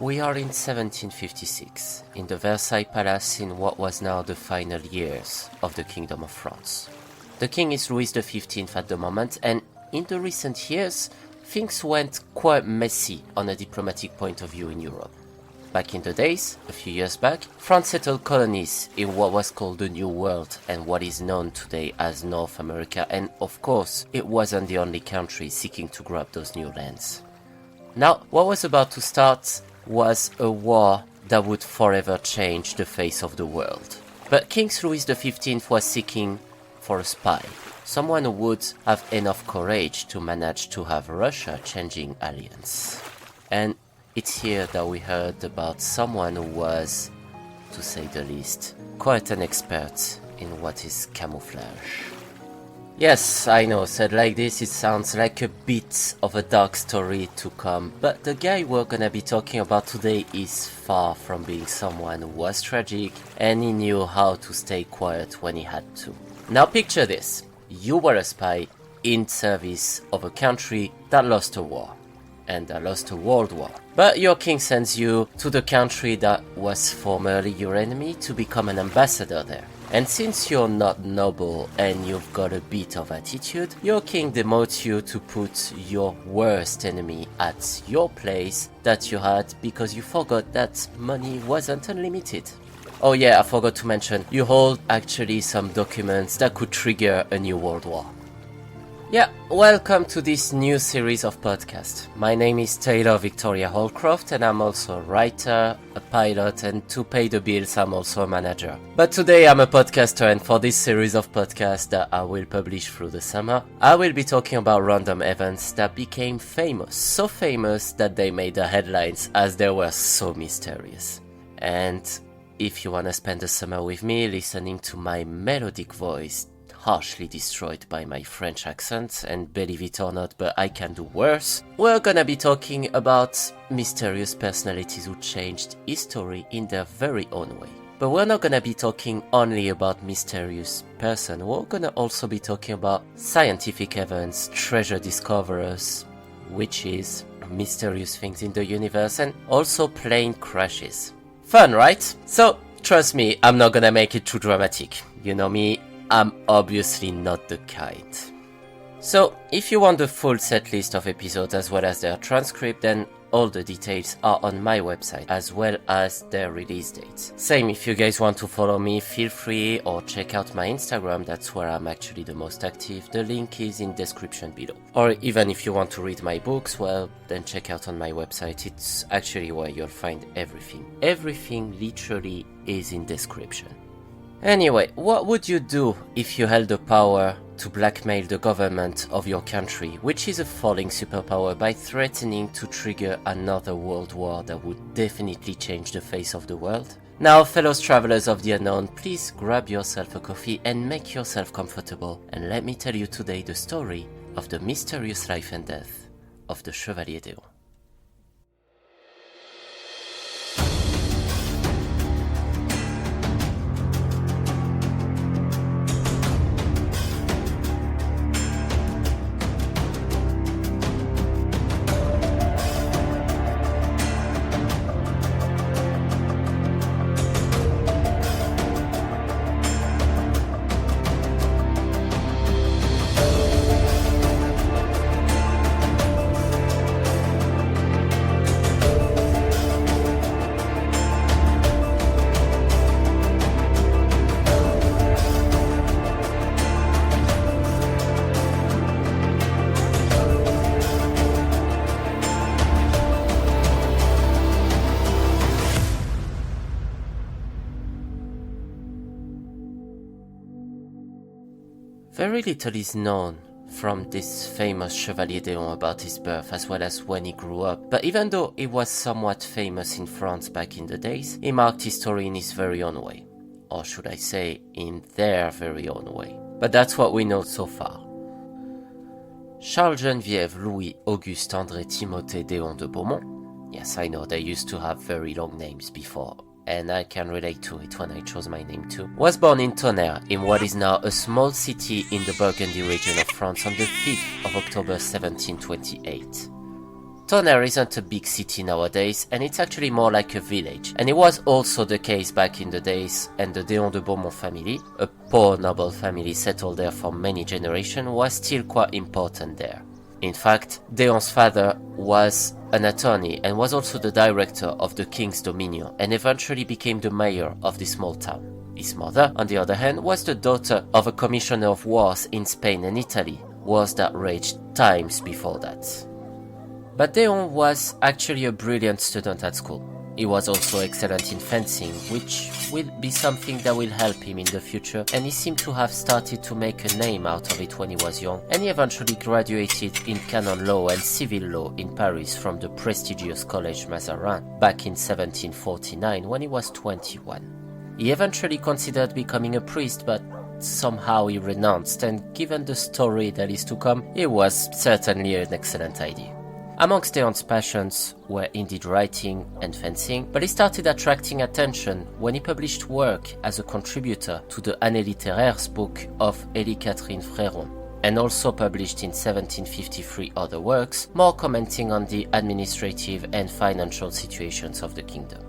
We are in 1756, in the Versailles Palace in what was now the final years of the Kingdom of France. The king is Louis XV at the moment, and in the recent years, things went quite messy on a diplomatic point of view in Europe. Back in the days, a few years back, France settled colonies in what was called the New World and what is known today as North America, and of course, it wasn't the only country seeking to grab those new lands. Now, what was about to start was a war that would forever change the face of the world. But King Louis XV was seeking for a spy, someone who would have enough courage to manage to have Russia changing alliance. And it's here that we heard about someone who was, to say the least, quite an expert in what is camouflage. Yes, I know, said like this it sounds like a bit of a dark story to come, but the guy we're gonna be talking about today is far from being someone who was tragic, and he knew how to stay quiet when he had to. Now picture this, you were a spy in service of a country that lost a war, and that lost a world war. But your king sends you to the country that was formerly your enemy to become an ambassador there. And since you're not noble and you've got a bit of attitude, your king demotes you to put your worst enemy at your place that you had because you forgot that money wasn't unlimited. Oh yeah, I forgot to mention, you hold actually some documents that could trigger a new world war. Yeah, welcome to this new series of podcasts. My name is Taylor Victoria Holcroft and I'm also a writer, a pilot, and to pay the bills I'm also a manager. But today I'm a podcaster, and for this series of podcasts that I will publish through the summer, I will be talking about random events that became famous, so famous that they made the headlines as they were so mysterious. And if you wanna spend the summer with me listening to my melodic voice, harshly destroyed by my French accent, and believe it or not, but I can do worse, we're gonna be talking about mysterious personalities who changed history in their very own way. But we're not gonna be talking only about mysterious person, we're gonna also be talking about scientific events, treasure discoverers, witches, mysterious things in the universe, and also plane crashes. Fun, right? So, trust me, I'm not gonna make it too dramatic. You know me, I'm obviously not the kind. So, if you want the full set list of episodes as well as their transcript, then all the details are on my website as well as their release dates. Same if you guys want to follow me, feel free, or check out my Instagram, that's where I'm actually the most active. The link is in description below. Or even if you want to read my books, well, then check out on my website, it's actually where you'll find everything. Everything literally is in description. Anyway, what would you do if you held the power to blackmail the government of your country, which is a falling superpower, by threatening to trigger another world war that would definitely change the face of the world? Now, fellow travelers of the unknown, please grab yourself a coffee and make yourself comfortable, and let me tell you today the story of the mysterious life and death of the Chevalier d'Eon. Very little is known from this famous Chevalier d'Eon about his birth as well as when he grew up, but even though he was somewhat famous in France back in the days, he marked history in his very own way. Or should I say, in their very own way. But that's what we know so far. Charles Geneviève Louis Auguste André Timothée d'Eon de Beaumont, yes, I know they used to have very long names before, and I can relate to it when I chose my name too, was born in Tonnerre, in what is now a small city in the Burgundy region of France on the 5th of October 1728. Tonnerre isn't a big city nowadays, and it's actually more like a village. And it was also the case back in the days, and the Déon de Beaumont family, a poor noble family settled there for many generations, was still quite important there. In fact, Déon's father was an attorney and was also the director of the king's dominion, and eventually became the mayor of this small town. His mother, on the other hand, was the daughter of a commissioner of wars in Spain and Italy, wars that raged times before that. But Déon was actually a brilliant student at school. He was also excellent in fencing, which will be something that will help him in the future, and he seemed to have started to make a name out of it when he was young, and he eventually graduated in canon law and civil law in Paris from the prestigious Collège Mazarin back in 1749 when he was 21. He eventually considered becoming a priest, but somehow he renounced, and given the story that is to come, it was certainly an excellent idea. Amongst Déon's passions were indeed writing and fencing, but he started attracting attention when he published work as a contributor to the Année Littéraires book of Élie-Catherine Fréron, and also published in 1753 other works, more commenting on the administrative and financial situations of the kingdom.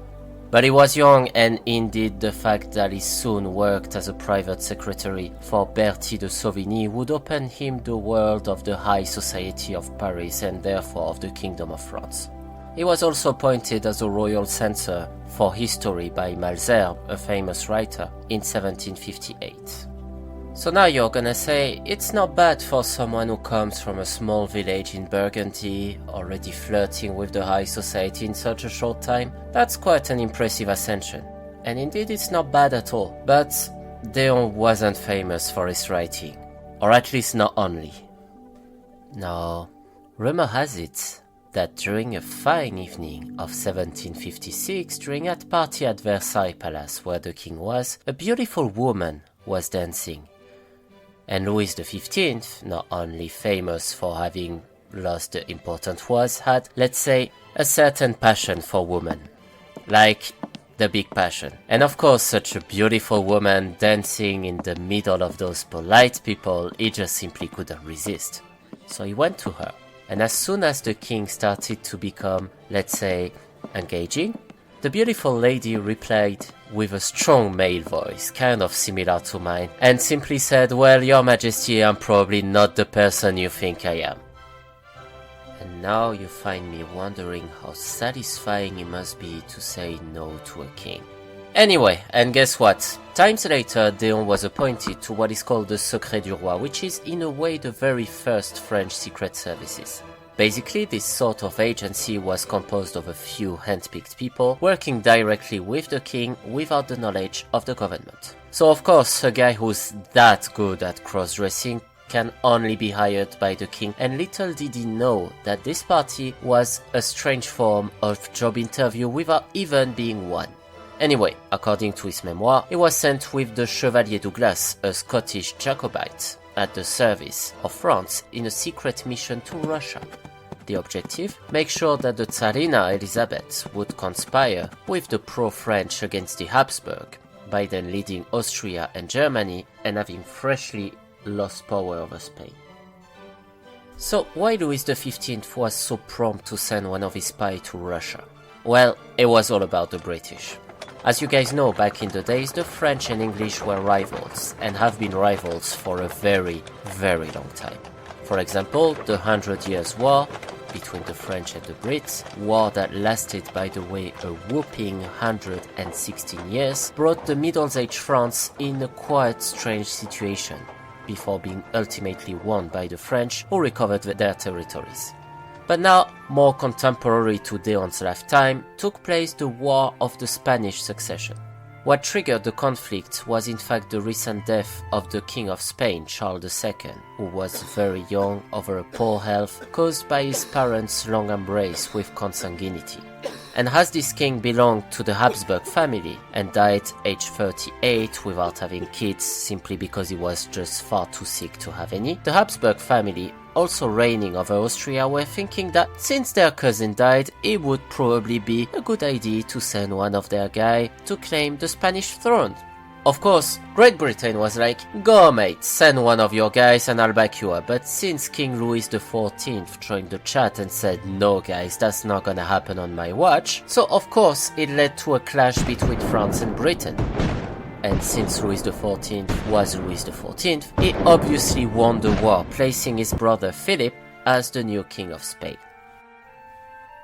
But he was young, and indeed the fact that he soon worked as a private secretary for Berthier de Sauvigny would open him the world of the high society of Paris and therefore of the Kingdom of France. He was also appointed as a royal censor for history by Malesherbes, a famous writer, in 1758. So now you're gonna say, it's not bad for someone who comes from a small village in Burgundy, already flirting with the high society in such a short time. That's quite an impressive ascension. And indeed it's not bad at all. But Déon wasn't famous for his writing. Or at least not only. No, rumor has it that during a fine evening of 1756, during a party at Versailles Palace where the king was, a beautiful woman was dancing. And Louis XV, not only famous for having lost the important wars, had, let's say, a certain passion for women. Like the big passion. And of course, such a beautiful woman dancing in the middle of those polite people, he just simply couldn't resist. So he went to her. And as soon as the king started to become, let's say, engaging, the beautiful lady replied with a strong male voice, kind of similar to mine, and simply said, "Well, your majesty, I'm probably not the person you think I am." And now you find me wondering how satisfying it must be to say no to a king. Anyway, and guess what? Times later, Déon was appointed to what is called the Secret du Roi, which is in a way the very first French secret services. Basically, this sort of agency was composed of a few handpicked people working directly with the king without the knowledge of the government. So of course, a guy who's that good at cross-dressing can only be hired by the king, and little did he know that this party was a strange form of job interview without even being one. Anyway, according to his memoir, he was sent with the Chevalier Douglas, a Scottish Jacobite, at the service of France in a secret mission to Russia. The objective? Make sure that the Tsarina Elizabeth would conspire with the pro-French against the Habsburg, by then leading Austria and Germany and having freshly lost power over Spain. So why Louis XV was so prompt to send one of his spies to Russia? Well, it was all about the British. As you guys know, back in the days, the French and English were rivals, and have been rivals for a very, very long time. For example, the 100 Years' War between the French and the Brits, war that lasted, by the way, a whopping 116 years, brought the Middle-Age France in a quite strange situation, before being ultimately won by the French, who recovered their territories. But now, more contemporary to Déon's lifetime, took place the War of the Spanish Succession. What triggered the conflict was in fact the recent death of the King of Spain, Charles II, who was very young over a poor health caused by his parents' long embrace with consanguinity. And as this king belonged to the Habsburg family and died age 38 without having kids simply because he was just far too sick to have any, the Habsburg family, also reigning over Austria, were thinking that since their cousin died, it would probably be a good idea to send one of their guys to claim the Spanish throne. Of course, Great Britain was like, go mate, send one of your guys and I'll back you up, but since King Louis XIV joined the chat and said, no guys, that's not gonna happen on my watch, so of course it led to a clash between France and Britain. And since Louis XIV was Louis XIV, he obviously won the war, placing his brother Philip as the new King of Spain.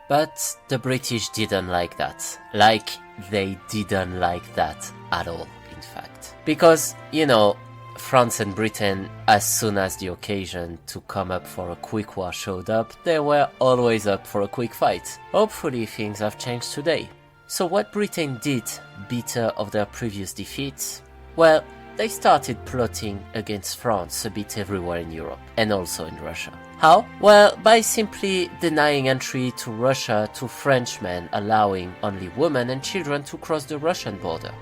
But the British didn't like that. Like, they didn't like that at all, in fact. Because, you know, France and Britain, as soon as the occasion to come up for a quick war showed up, they were always up for a quick fight. Hopefully things have changed today. So what Britain did, bitter of their previous defeats? Well, they started plotting against France a bit everywhere in Europe, and also in Russia. How? Well, by simply denying entry to Russia to Frenchmen, allowing only women and children to cross the Russian border.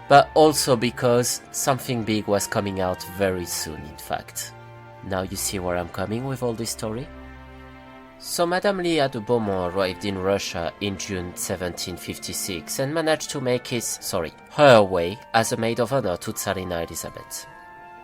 But also because something big was coming out very soon, in fact. Now you see where I'm coming with all this story? So Madame Leah de Beaumont arrived in Russia in June 1756 and managed to make her way as a maid of honor to Tsarina Elizabeth.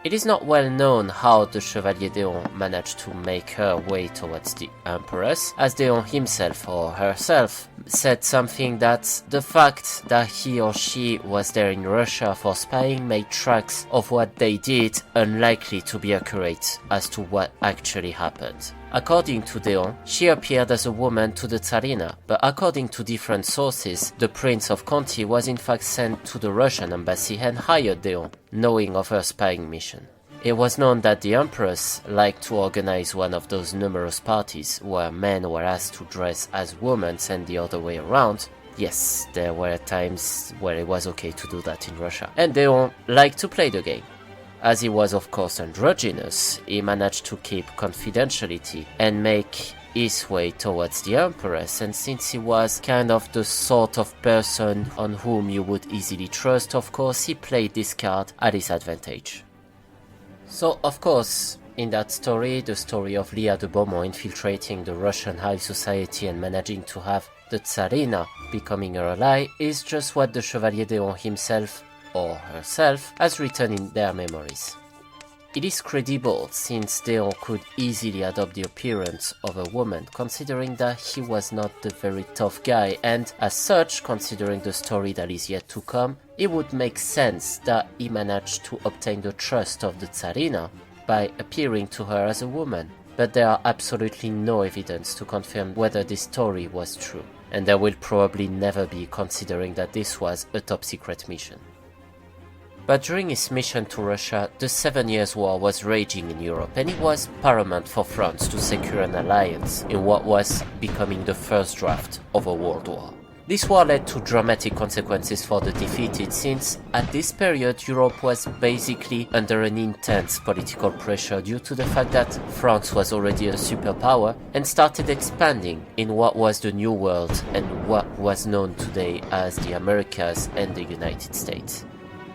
It is not well known how the Chevalier d'Eon managed to make her way towards the Empress, as d'Eon himself or herself said something that the fact that he or she was there in Russia for spying made tracks of what they did unlikely to be accurate as to what actually happened. According to d'Eon, she appeared as a woman to the Tsarina, but according to different sources, the Prince of Conti was in fact sent to the Russian embassy and hired d'Eon, knowing of her spying mission. It was known that the Empress liked to organize one of those numerous parties where men were asked to dress as women and the other way around. Yes, there were times where it was okay to do that in Russia. And d'Eon liked to play the game. As he was of course androgynous, he managed to keep confidentiality and make his way towards the Empress, and since he was kind of the sort of person on whom you would easily trust, of course he played this card at his advantage. So of course, in that story, the story of Leah de Beaumont infiltrating the Russian high society and managing to have the Tsarina becoming her ally is just what the Chevalier d'Eon himself or herself has written in their memories. It is credible since d'Eon could easily adopt the appearance of a woman, considering that he was not the very tough guy, and as such, considering the story that is yet to come, it would make sense that he managed to obtain the trust of the Tsarina by appearing to her as a woman. But there are absolutely no evidence to confirm whether this story was true, and there will probably never be, considering that this was a top secret mission. But during his mission to Russia, the 7 Years' War was raging in Europe, and it was paramount for France to secure an alliance in what was becoming the first draft of a world war. This war led to dramatic consequences for the defeated, since at this period Europe was basically under an intense political pressure due to the fact that France was already a superpower and started expanding in what was the New World and what was known today as the Americas and the United States.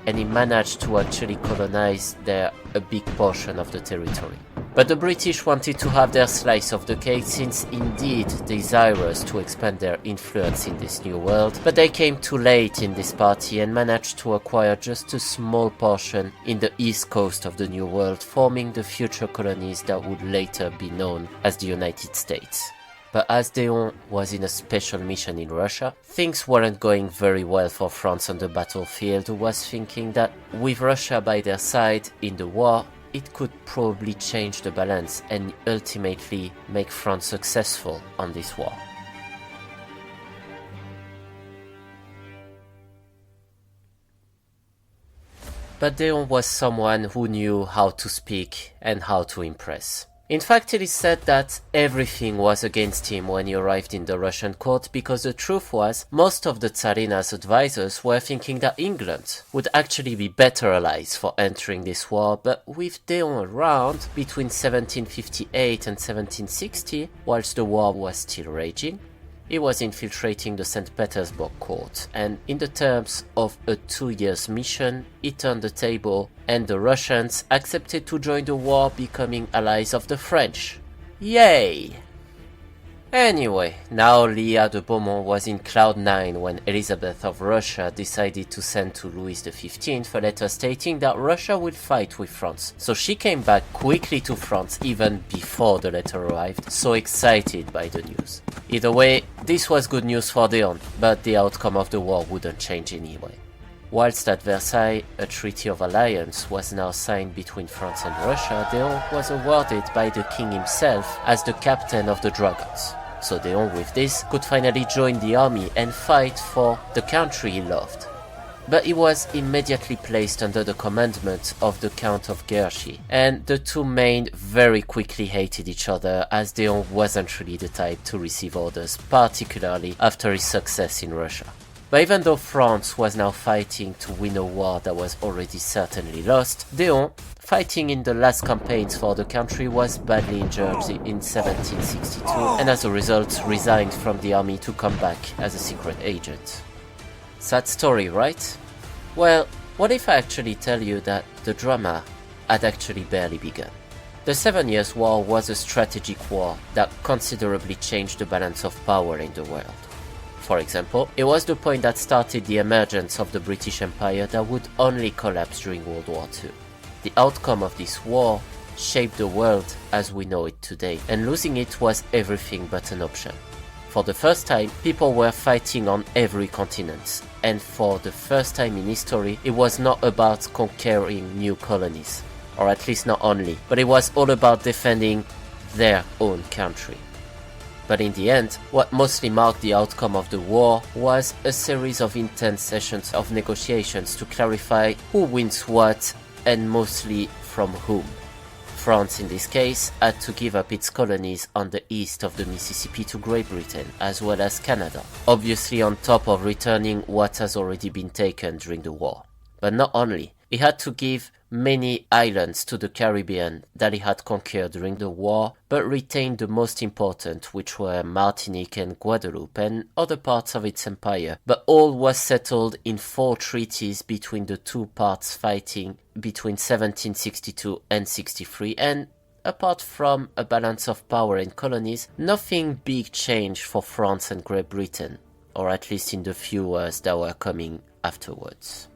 And he managed to actually colonize there a big portion of the territory. But the British wanted to have their slice of the cake, since indeed desirous to expand their influence in this new world, but they came too late in this party and managed to acquire just a small portion in the east coast of the new world, forming the future colonies that would later be known as the United States. But as d'Eon was in a special mission in Russia, things weren't going very well for France on the battlefield, who was thinking that with Russia by their side in the war, it could probably change the balance and ultimately make France successful on this war. But d'Eon was someone who knew how to speak and how to impress. In fact, it is said that everything was against him when he arrived in the Russian court, because the truth was, most of the Tsarina's advisors were thinking that England would actually be better allies for entering this war, but with d'Eon around between 1758 and 1760, whilst the war was still raging, he was infiltrating the St. Petersburg court, and in the terms of a 2 years mission, he turned the table and the Russians accepted to join the war, becoming allies of the French. Yay! Anyway, now Leah de Beaumont was in cloud 9 when Elizabeth of Russia decided to send to Louis XV a letter stating that Russia would fight with France. So she came back quickly to France even before the letter arrived, so excited by the news. Either way, this was good news for Deon, but the outcome of the war wouldn't change anyway. Whilst at Versailles, a treaty of alliance was now signed between France and Russia, Deon was awarded by the king himself as the captain of the dragons. So Deon, with this, could finally join the army and fight for the country he loved. But he was immediately placed under the commandment of the Count of Guerchy, and the two men very quickly hated each other as Deon wasn't really the type to receive orders, particularly after his success in Russia. But even though France was now fighting to win a war that was already certainly lost, Deon, fighting in the last campaigns for the country, was badly injured in 1762 and as a result resigned from the army to come back as a secret agent. Sad story, right? Well, what if I actually tell you that the drama had actually barely begun? The 7 Years' War was a strategic war that considerably changed the balance of power in the world. For example, it was the point that started the emergence of the British Empire that would only collapse during World War II. The outcome of this war shaped the world as we know it today, and losing it was everything but an option. For the first time, people were fighting on every continent, and for the first time in history, it was not about conquering new colonies, or at least not only, but it was all about defending their own country. But in the end, what mostly marked the outcome of the war was a series of intense sessions of negotiations to clarify who wins what and mostly from whom. France in this case had to give up its colonies on the east of the Mississippi to Great Britain as well as Canada, obviously on top of returning what has already been taken during the war. But not only, he had to give many islands to the Caribbean that he had conquered during the war, but retained the most important, which were Martinique and Guadeloupe and other parts of its empire, but all was settled in 4 treaties between the two parts fighting between 1762 and 63, and apart from a balance of power and colonies, nothing big changed for France and Great Britain, or at least in the few years that were coming afterwards.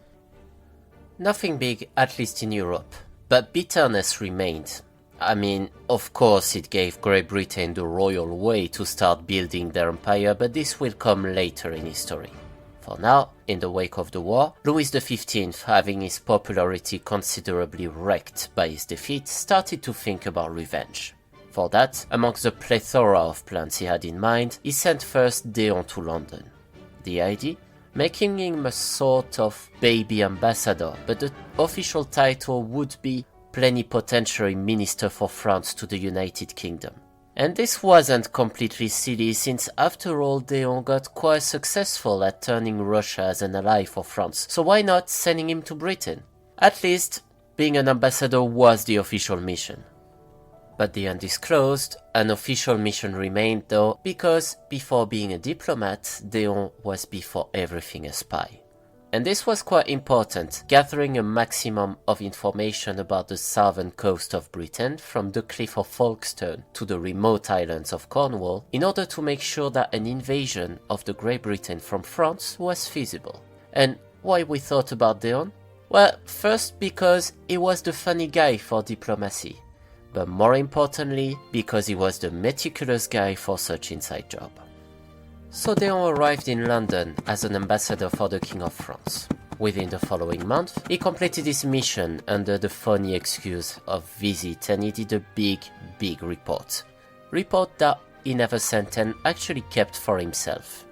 Nothing big, at least in Europe, but bitterness remained. I mean, of course it gave Great Britain the royal way to start building their empire, but this will come later in history. For now, in the wake of the war, Louis XV, having his popularity considerably wrecked by his defeat, started to think about revenge. For that, amongst the plethora of plans he had in mind, he sent first Deon to London. The idea? Making him a sort of baby ambassador, but the official title would be Plenipotentiary Minister for France to the United Kingdom. And this wasn't completely silly, since after all Deon got quite successful at turning Russia as an ally for France, so why not sending him to Britain? At least, being an ambassador was the official mission. But the undisclosed, unofficial mission remained though, because before being a diplomat, Deon was before everything a spy. And this was quite important, gathering a maximum of information about the southern coast of Britain, from the Cliff of Folkestone to the remote islands of Cornwall, in order to make sure that an invasion of the Great Britain from France was feasible. And why we thought about Deon? Well, first because he was the funny guy for diplomacy. But more importantly, because he was the meticulous guy for such inside job. So Deon arrived in London as an ambassador for the King of France. Within the following month, he completed his mission under the phony excuse of visit, and he did a big report. Report that he never sent and actually kept for himself,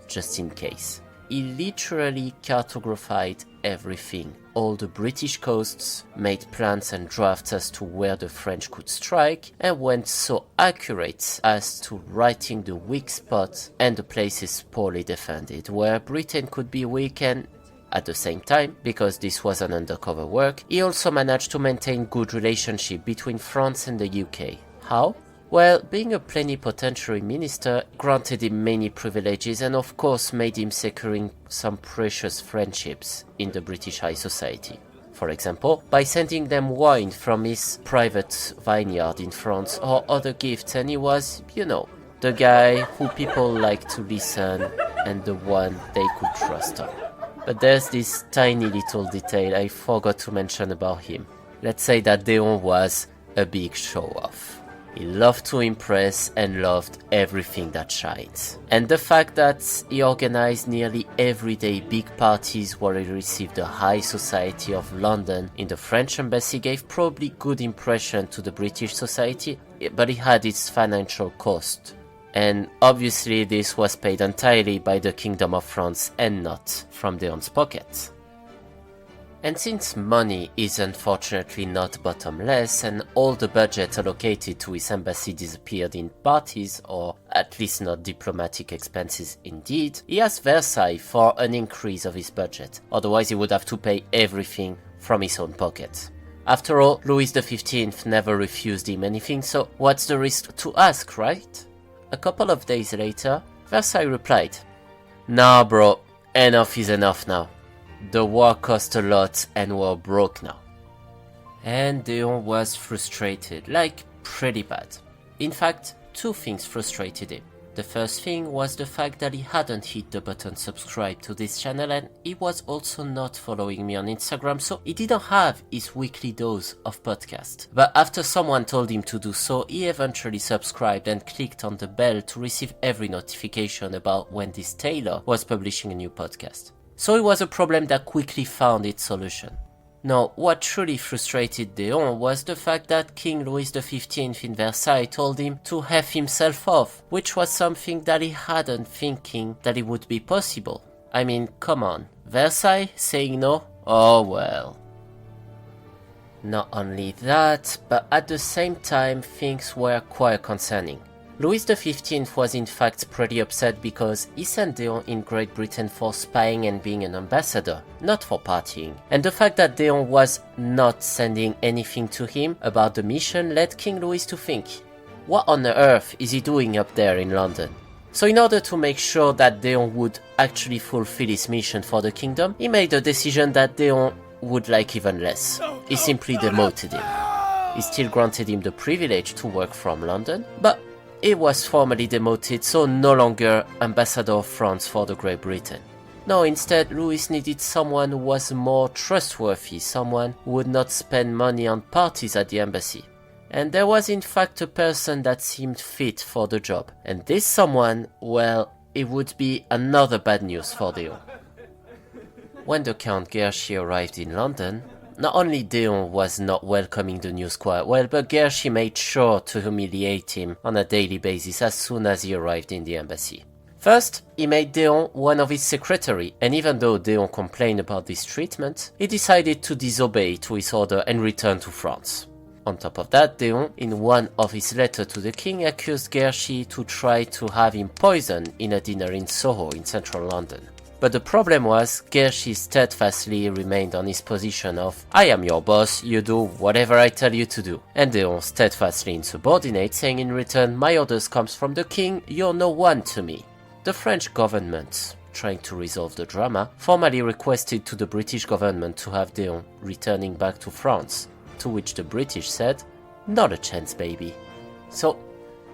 just in case. He literally cartographed everything, all the British coasts, made plans and drafts as to where the French could strike, and went so accurate as to writing the weak spots and the places poorly defended, where Britain could be weak. And at the same time, because this was an undercover work, he also managed to maintain good relationship between France and the UK. How? Well, being a plenipotentiary minister granted him many privileges and of course made him securing some precious friendships in the British high society. For example, by sending them wine from his private vineyard in France or other gifts, and he was, the guy who people like to listen and the one they could trust on. But there's this tiny little detail I forgot to mention about him. Let's say that Deon was a big show-off. He loved to impress and loved everything that shines. And the fact that he organized nearly everyday big parties where he received the high society of London in the French embassy gave probably good impression to the British society, but it had its financial cost. And obviously this was paid entirely by the Kingdom of France and not from Deon's pocket. And since money is unfortunately not bottomless and all the budget allocated to his embassy disappeared in parties, or at least not diplomatic expenses indeed, he asked Versailles for an increase of his budget, otherwise he would have to pay everything from his own pocket. After all, Louis XV never refused him anything, so what's the risk to ask, right? A couple of days later, Versailles replied, "Nah bro, enough is enough now. The war cost a lot and we're broke now." And Deon was frustrated, like pretty bad. In fact, two things frustrated him. The first thing was the fact that he hadn't hit the button subscribe to this channel, and he was also not following me on Instagram, so he didn't have his weekly dose of podcast. But after someone told him to do so, he eventually subscribed and clicked on the bell to receive every notification about when this tailor was publishing a new podcast. So it was a problem that quickly found its solution. Now, what truly frustrated Deon was the fact that King Louis XV in Versailles told him to F himself off, which was something that he hadn't thinking that it would be possible. I mean, come on, Versailles saying no? Oh well. Not only that, but at the same time things were quite concerning. Louis XV was in fact pretty upset because he sent Deon in Great Britain for spying and being an ambassador, not for partying. And the fact that Deon was not sending anything to him about the mission led King Louis to think, what on earth is he doing up there in London? So in order to make sure that Deon would actually fulfill his mission for the kingdom, he made a decision that Deon would like even less. He simply demoted him. He still granted him the privilege to work from London, but he was formally demoted, so no longer Ambassador of France for the Great Britain. No, instead, Louis needed someone who was more trustworthy, someone who would not spend money on parties at the embassy. And there was in fact a person that seemed fit for the job. And this someone, well, it would be another bad news for Deon. When the Count Guerchy arrived in London, not only Deon was not welcoming the news quite well, but Guerchy made sure to humiliate him on a daily basis as soon as he arrived in the embassy. First, he made Deon one of his secretary, and even though Deon complained about this treatment, he decided to disobey to his order and return to France. On top of that, Deon, in one of his letters to the king, accused Guerchy to try to have him poisoned in a dinner in Soho in central London. But the problem was, Guerchy steadfastly remained on his position of, I am your boss, you do whatever I tell you to do. And Deon steadfastly insubordinate, saying in return, my orders comes from the king, you're no one to me. The French government, trying to resolve the drama, formally requested to the British government to have Deon returning back to France, to which the British said, not a chance baby. So,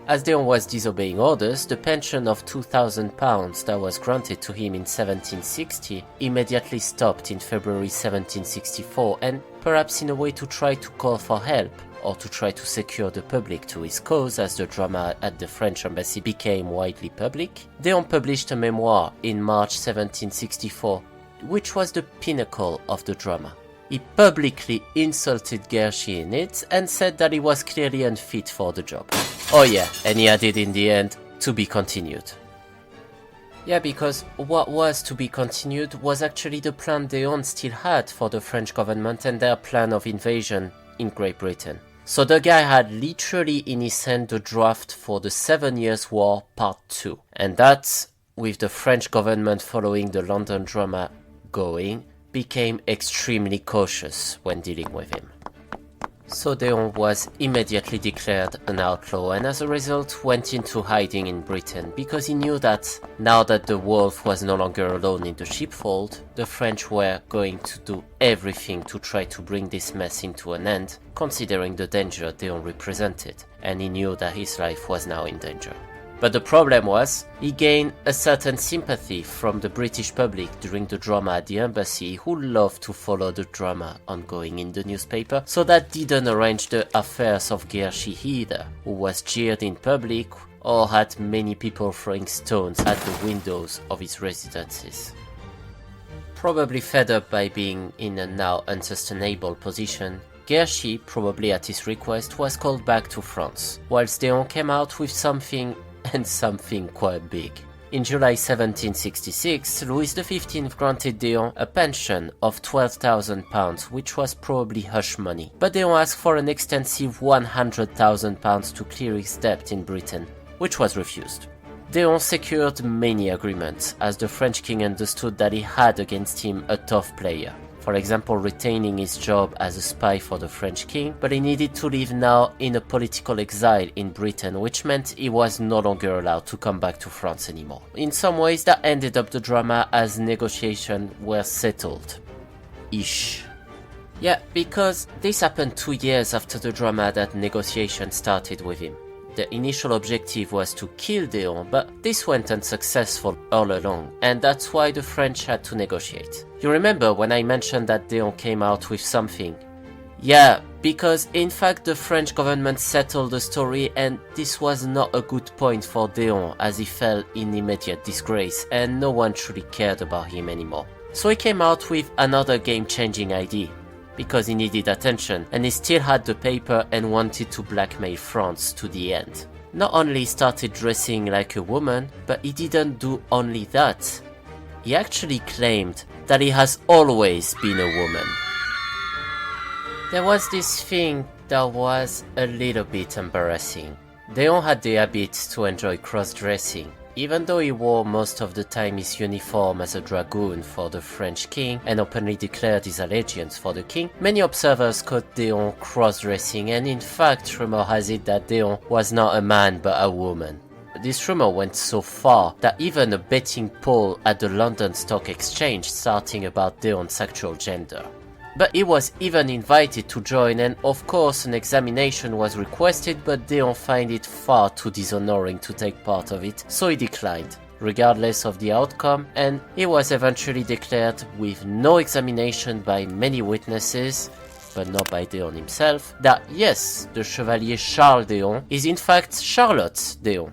as Deon was disobeying orders, the pension of £2,000 that was granted to him in 1760 immediately stopped in February 1764, and perhaps in a way to try to call for help, or to try to secure the public to his cause as the drama at the French embassy became widely public, Deon published a memoir in March 1764, which was the pinnacle of the drama. He publicly insulted Guerchy in it and said that he was clearly unfit for the job. Oh yeah, and he added in the end, to be continued. Yeah, because what was to be continued was actually the plan Deon still had for the French government and their plan of invasion in Great Britain. So the guy had literally in his hand the draft for the 7 Years' War Part 2. And that, with the French government following the London drama going, became extremely cautious when dealing with him. So Deon was immediately declared an outlaw and as a result went into hiding in Britain because he knew that now that the wolf was no longer alone in the sheepfold, the French were going to do everything to try to bring this mess into an end, considering the danger Deon represented, and he knew that his life was now in danger. But the problem was, he gained a certain sympathy from the British public during the drama at the embassy, who loved to follow the drama ongoing in the newspaper, so that didn't arrange the affairs of Gierchy either, who was jeered in public or had many people throwing stones at the windows of his residences. Probably fed up by being in a now unsustainable position, Gierchy, probably at his request, was called back to France, whilst Deon came out with something, and something quite big. In July 1766, Louis XV granted Deon a pension of £12,000, which was probably hush money, but Deon asked for an extensive £100,000 to clear his debt in Britain, which was refused. Deon secured many agreements, as the French king understood that he had against him a tough player. For example, retaining his job as a spy for the French king, but he needed to live now in a political exile in Britain, which meant he was no longer allowed to come back to France anymore. In some ways, that ended up the drama as negotiations were settled. Ish. Yeah, because this happened 2 years after the drama that negotiations started with him. The initial objective was to kill Deon, but this went unsuccessful all along, and that's why the French had to negotiate. You remember when I mentioned that Deon came out with something? Yeah, because in fact the French government settled the story, and this was not a good point for Deon, as he fell in immediate disgrace and no one truly cared about him anymore. So he came out with another game-changing idea, because he needed attention and he still had the paper and wanted to blackmail France to the end. Not only started dressing like a woman, but he didn't do only that. He actually claimed that he has always been a woman. There was this thing that was a little bit embarrassing. Deon had the habit to enjoy cross-dressing. Even though he wore most of the time his uniform as a dragoon for the French king and openly declared his allegiance for the king, many observers caught Deon cross-dressing, and in fact rumor has it that Deon was not a man but a woman. This rumor went so far that even a betting poll at the London Stock Exchange starting about Deon's actual gender. But he was even invited to join, and of course an examination was requested, but Deon found it far too dishonoring to take part of it, so he declined, regardless of the outcome, and he was eventually declared with no examination by many witnesses, but not by Deon himself, that yes, the Chevalier Charles Deon is in fact Charlotte Deon.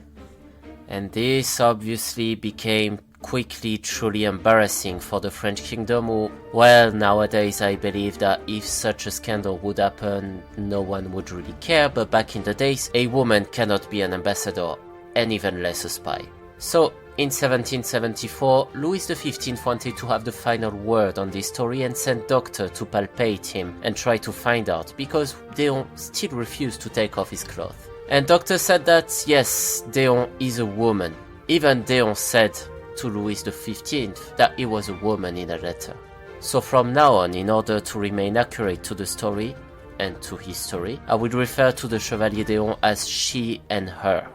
And this obviously became quickly truly embarrassing for the French kingdom, who, well, nowadays I believe that if such a scandal would happen, no one would really care, but back in the days, a woman cannot be an ambassador, and even less a spy. So, in 1774, Louis XV wanted to have the final word on this story and sent doctors to palpate him and try to find out, because Deon still refused to take off his clothes. And doctor said that, yes, Deon is a woman. Even Deon said to Louis XV that he was a woman in a letter. So from now on, in order to remain accurate to the story and to history, I would refer to the Chevalier Deon as she and her.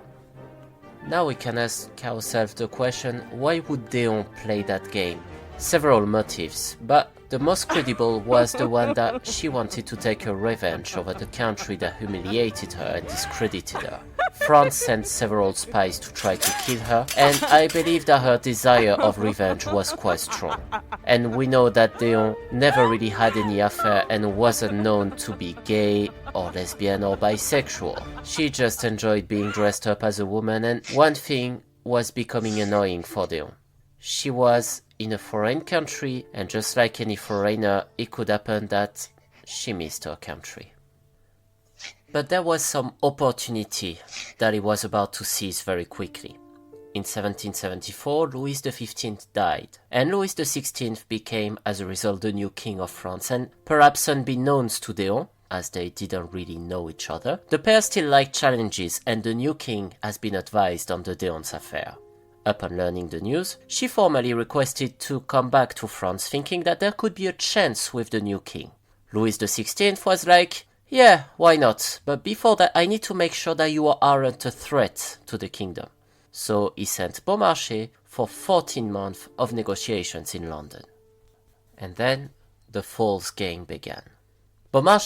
Now we can ask ourselves the question, why would Deon play that game? Several motives, but the most credible was the one that she wanted to take her revenge over the country that humiliated her and discredited her. France sent several spies to try to kill her, and I believe that her desire of revenge was quite strong. And we know that Deon never really had any affair and wasn't known to be gay or lesbian or bisexual. She just enjoyed being dressed up as a woman, and one thing was becoming annoying for Deon. She was in a foreign country, and just like any foreigner, it could happen that she missed her country. But there was some opportunity that he was about to seize very quickly. In 1774, Louis XV died, and Louis XVI became, as a result, the new king of France, and perhaps unbeknownst to Deon, as they didn't really know each other, the pair still liked challenges, and the new king has been advised on the Deon's affair. Upon learning the news, she formally requested to come back to France, thinking that there could be a chance with the new king. Louis XVI was like, yeah, why not? But before that, I need to make sure that you aren't a threat to the kingdom. So he sent Beaumont for 14 months of negotiations in London. And then the false game began. Beaumont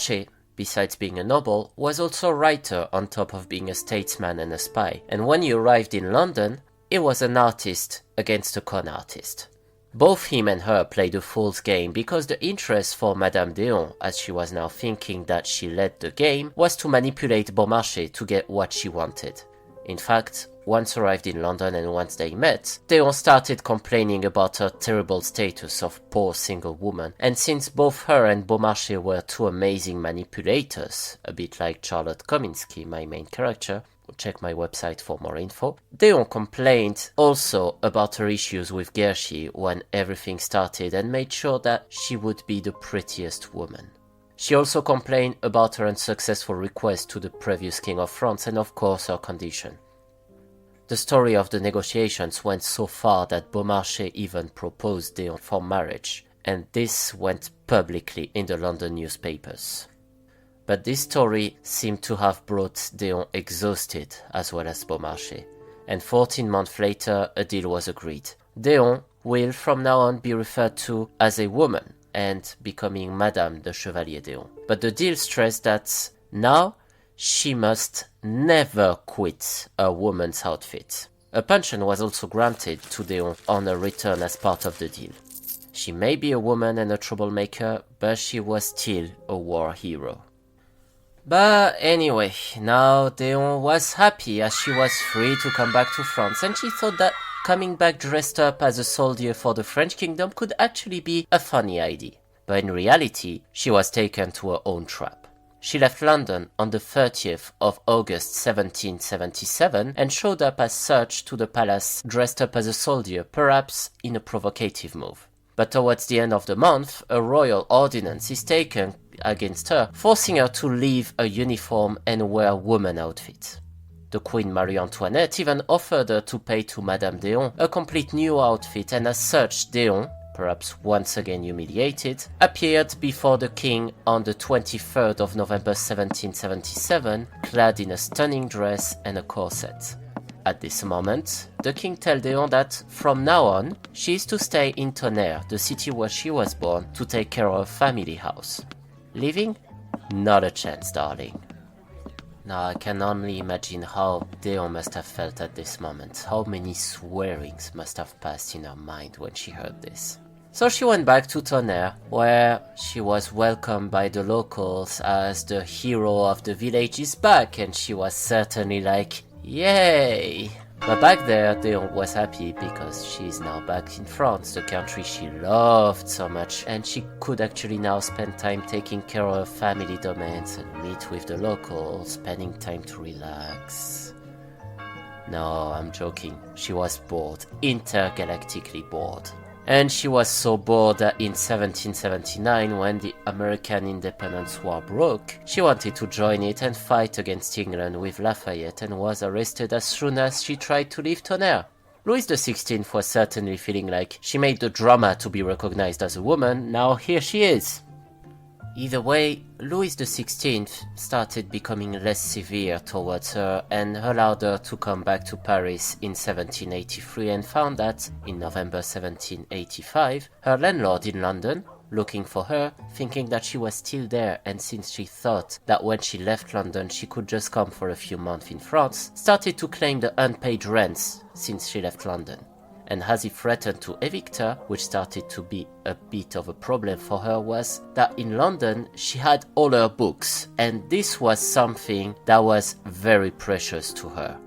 besides being a noble, was also a writer on top of being a statesman and a spy. And when he arrived in London, he was an artist against a con artist. Both him and her played a fool's game because the interest for Madame d'Eon, as she was now thinking that she led the game, was to manipulate Beaumarchais to get what she wanted. In fact, once arrived in London and once they met, d'Eon started complaining about her terrible status of poor single woman, and since both her and Beaumarchais were two amazing manipulators, a bit like Charlotte Kominsky, my main character, check my website for more info, d'Eon complained also about her issues with Guerchy when everything started and made sure that she would be the prettiest woman. She also complained about her unsuccessful request to the previous King of France and of course her condition. The story of the negotiations went so far that Beaumarchais even proposed d'Eon for marriage, and this went publicly in the London newspapers. But this story seemed to have brought d'Eon exhausted as well as Beaumarchais, and 14 months later a deal was agreed. d'Eon will from now on be referred to as a woman and becoming Madame de Chevalier d'Eon. But the deal stressed that now she must never quit a woman's outfit. A pension was also granted to d'Eon on her return as part of the deal. She may be a woman and a troublemaker, but she was still a war hero. But anyway, now d'Eon was happy as she was free to come back to France, and she thought that coming back dressed up as a soldier for the French kingdom could actually be a funny idea. But in reality, she was taken to her own trap. She left London on the 30th of August 1777 and showed up as such to the palace dressed up as a soldier, perhaps in a provocative move. But towards the end of the month, a royal ordinance is taken against her, forcing her to leave a uniform and wear a woman outfit. The Queen Marie Antoinette even offered her to pay to Madame d'Eon a complete new outfit, and as such d'Eon, perhaps once again humiliated, appeared before the king on the 23rd of November 1777, clad in a stunning dress and a corset. At this moment, the king tells d'Eon that from now on, she is to stay in Tonnerre, the city where she was born, to take care of her family house. Leaving? Not a chance, darling. Now I can only imagine how d'Eon must have felt at this moment, how many swearings must have passed in her mind when she heard this. So she went back to Tonnerre, where she was welcomed by the locals as the hero of the village is back, and she was certainly like, yay! But back there, d'Eon was happy because she is now back in France, the country she loved so much, and she could actually now spend time taking care of her family domains and meet with the locals, spending time to relax. No, I'm joking. She was bored, intergalactically bored. And she was so bored that in 1779, when the American Independence War broke, she wanted to join it and fight against England with Lafayette, and was arrested as soon as she tried to leave Tonnerre. Louis XVI was certainly feeling like she made the drama to be recognized as a woman, now here she is. Either way, Louis XVI started becoming less severe towards her and allowed her to come back to Paris in 1783, and found that, in November 1785, her landlord in London, looking for her, thinking that she was still there, and since she thought that when she left London she could just come for a few months in France, started to claim the unpaid rents since she left London. And as he threatened to evict her, which started to be a bit of a problem for her, was that in London she had all her books, and this was something that was very precious to her.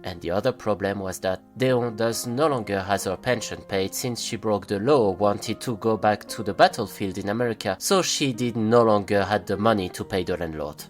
And the other problem was that d'Eon does no longer has her pension paid since she broke the law, wanted to go back to the battlefield in America, so she did no longer had the money to pay the landlord.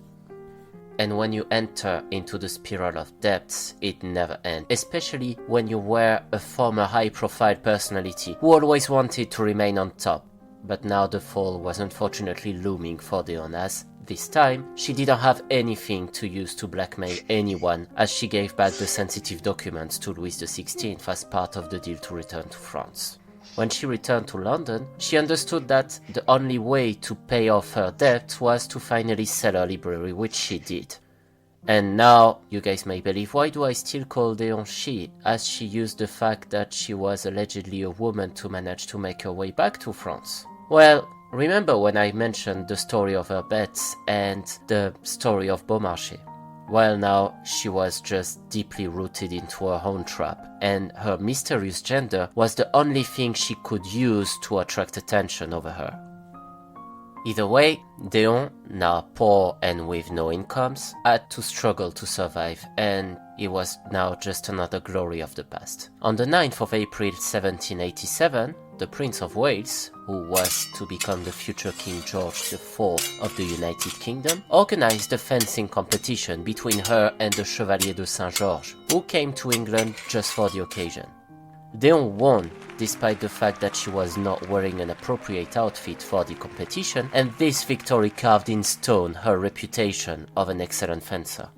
And when you enter into the spiral of debts, it never ends, especially when you were a former high-profile personality who always wanted to remain on top. But now the fall was unfortunately looming for d'Eon, as this time she didn't have anything to use to blackmail anyone, as she gave back the sensitive documents to Louis XVI as part of the deal to return to France. When she returned to London, she understood that the only way to pay off her debt was to finally sell her library, which she did. And now, you guys may believe, why do I still call d'Eon she, as she used the fact that she was allegedly a woman to manage to make her way back to France? Well, Remember when I mentioned the story of her bets and the story of Beaumarchais? Well, now she was just deeply rooted into her own trap, and her mysterious gender was the only thing she could use to attract attention over her. Either way, Deon, now poor and with no incomes, had to struggle to survive, and it was now just another glory of the past. On the 9th of April 1787, the Prince of Wales, who was to become the future King George IV of the United Kingdom, organized a fencing competition between her and the Chevalier de Saint-Georges, who came to England just for the occasion. Deon won, despite the fact that she was not wearing an appropriate outfit for the competition, and this victory carved in stone her reputation of an excellent fencer.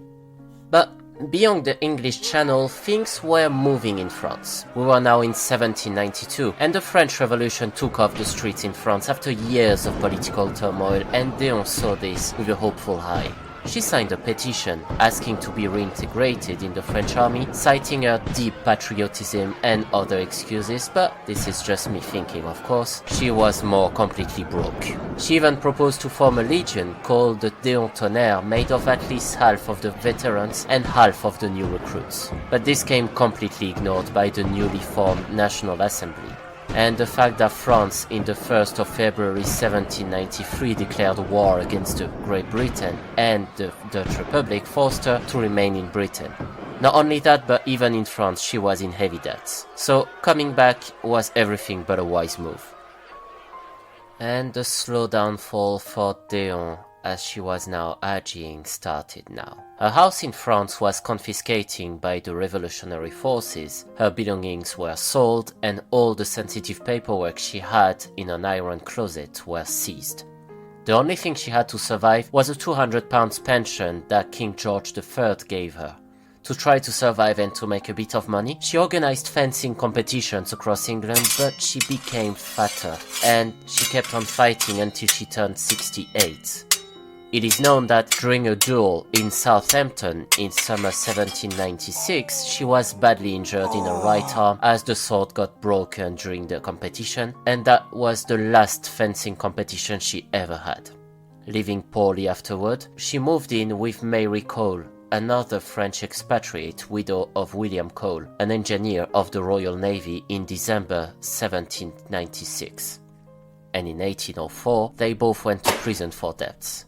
But beyond the English Channel, things were moving in France. We were now in 1792, and the French Revolution took off the streets in France after years of political turmoil, and Deon saw this with a hopeful eye. She signed a petition asking to be reintegrated in the French army, citing her deep patriotism and other excuses, but this is just me thinking, of course. She was more completely broke. She even proposed to form a legion called the Déon Tonnerre, made of at least half of the veterans and half of the new recruits. But this came completely ignored by the newly formed National Assembly. And the fact that France, in the 1st of February 1793, declared war against Great Britain and the Dutch Republic forced her to remain in Britain. Not only that, but even in France she was in heavy debts. So coming back was everything but a wise move. And the slow downfall for Deon, as she was now aging, started now. Her house in France was confiscated by the revolutionary forces, her belongings were sold, and all the sensitive paperwork she had in an iron closet were seized. The only thing she had to survive was a £200 pension that King George III gave her. To try to survive and to make a bit of money, she organized fencing competitions across England, but she became fatter, and she kept on fighting until she turned 68. It is known that during a duel in Southampton in summer 1796, she was badly injured in her right arm as the sword got broken during the competition, and that was the last fencing competition she ever had. Living poorly afterward, she moved in with Mary Cole, another French expatriate widow of William Cole, an engineer of the Royal Navy, in December 1796. And in 1804, they both went to prison for debts.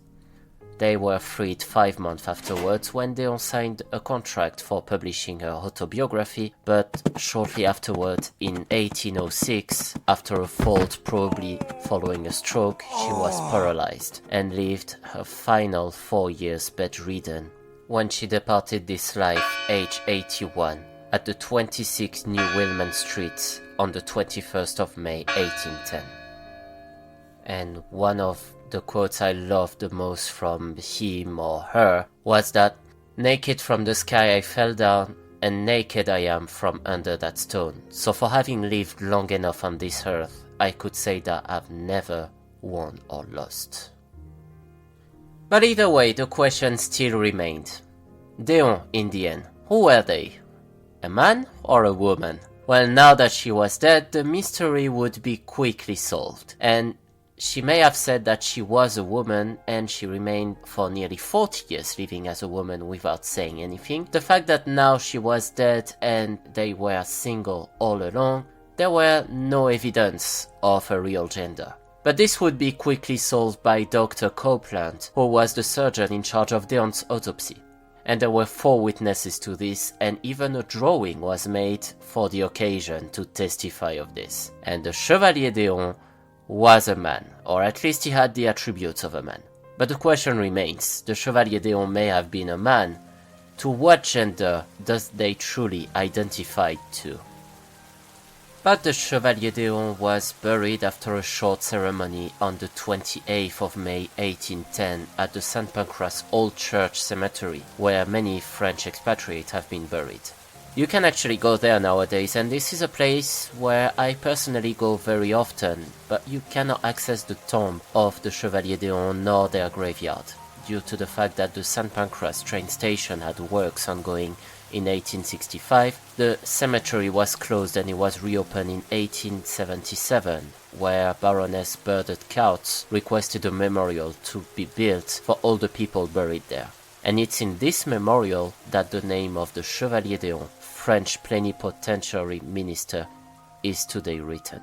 They were freed 5 months afterwards when Deon signed a contract for publishing her autobiography, but shortly afterward, in 1806, after a fault probably following a stroke, she was paralyzed and lived her final 4 years bedridden when she departed this life, age 81, at the 26 New Wilman Street on the 21st of May 1810. And one of the quotes I loved the most from him or her was that, "Naked from the sky I fell down, and naked I am from under that stone. So for having lived long enough on this earth, I could say that I've never won or lost." But either way, the question still remained. Deon, in the end, who were they? A man or a woman? Well, now that she was dead, the mystery would be quickly solved, and she may have said that she was a woman, and she remained for nearly 40 years living as a woman without saying anything. The fact that now she was dead and they were single all along, there were no evidence of her real gender. But this would be quickly solved by Dr. Copeland, who was the surgeon in charge of Deon's autopsy. And there were 4 witnesses to this, and even a drawing was made for the occasion to testify of this. And the Chevalier Deon was a man, or at least he had the attributes of a man. But the question remains, the Chevalier Deon may have been a man. To what gender does they truly identify to? But the Chevalier Deon was buried after a short ceremony on the 28th of May 1810 at the St. Pancras Old Church Cemetery, where many French expatriates have been buried. You can actually go there nowadays, and this is a place where I personally go very often, but you cannot access the tomb of the Chevalier Deon nor their graveyard, due to the fact that the St. Pancras train station had works ongoing In 1865, the cemetery was closed and it was reopened in 1877, where Baroness Burdett Coutts requested a memorial to be built for all the people buried there. And it's in this memorial that the name of the Chevalier d'Eon, French plenipotentiary minister, is today written.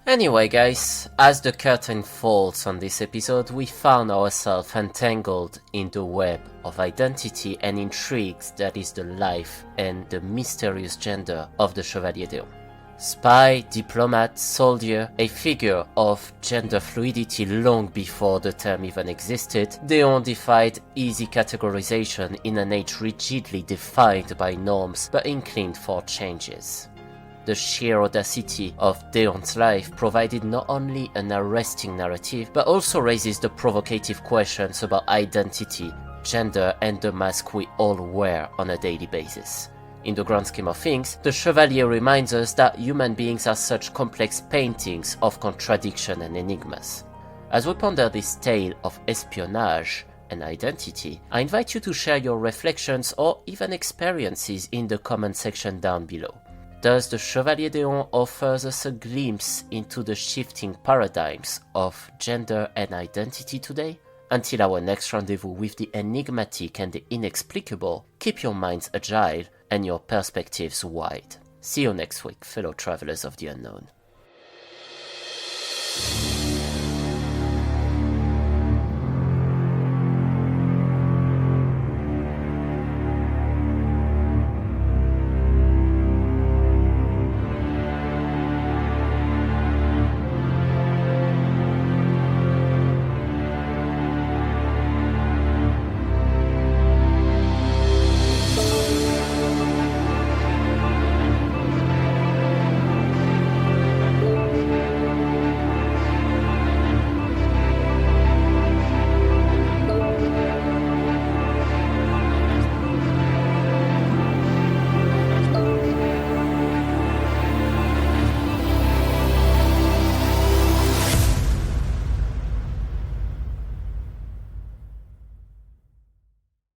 Anyway guys, as the curtain falls on this episode, we found ourselves entangled in the web of identity and intrigues that is the life and the mysterious gender of the Chevalier d'Eon. Spy, diplomat, soldier, a figure of gender fluidity long before the term even existed, d'Eon defied easy categorization in an age rigidly defined by norms but inclined for changes. The sheer audacity of d'Eon's life provided not only an arresting narrative, but also raises the provocative questions about identity, gender, and the mask we all wear on a daily basis. In the grand scheme of things, the Chevalier reminds us that human beings are such complex paintings of contradiction and enigmas. As we ponder this tale of espionage and identity, I invite you to share your reflections or even experiences in the comment section down below. Does the Chevalier d'Eon offers us a glimpse into the shifting paradigms of gender and identity today? Until our next rendezvous with the enigmatic and the inexplicable, keep your minds agile and your perspectives wide. See you next week, fellow travelers of the unknown.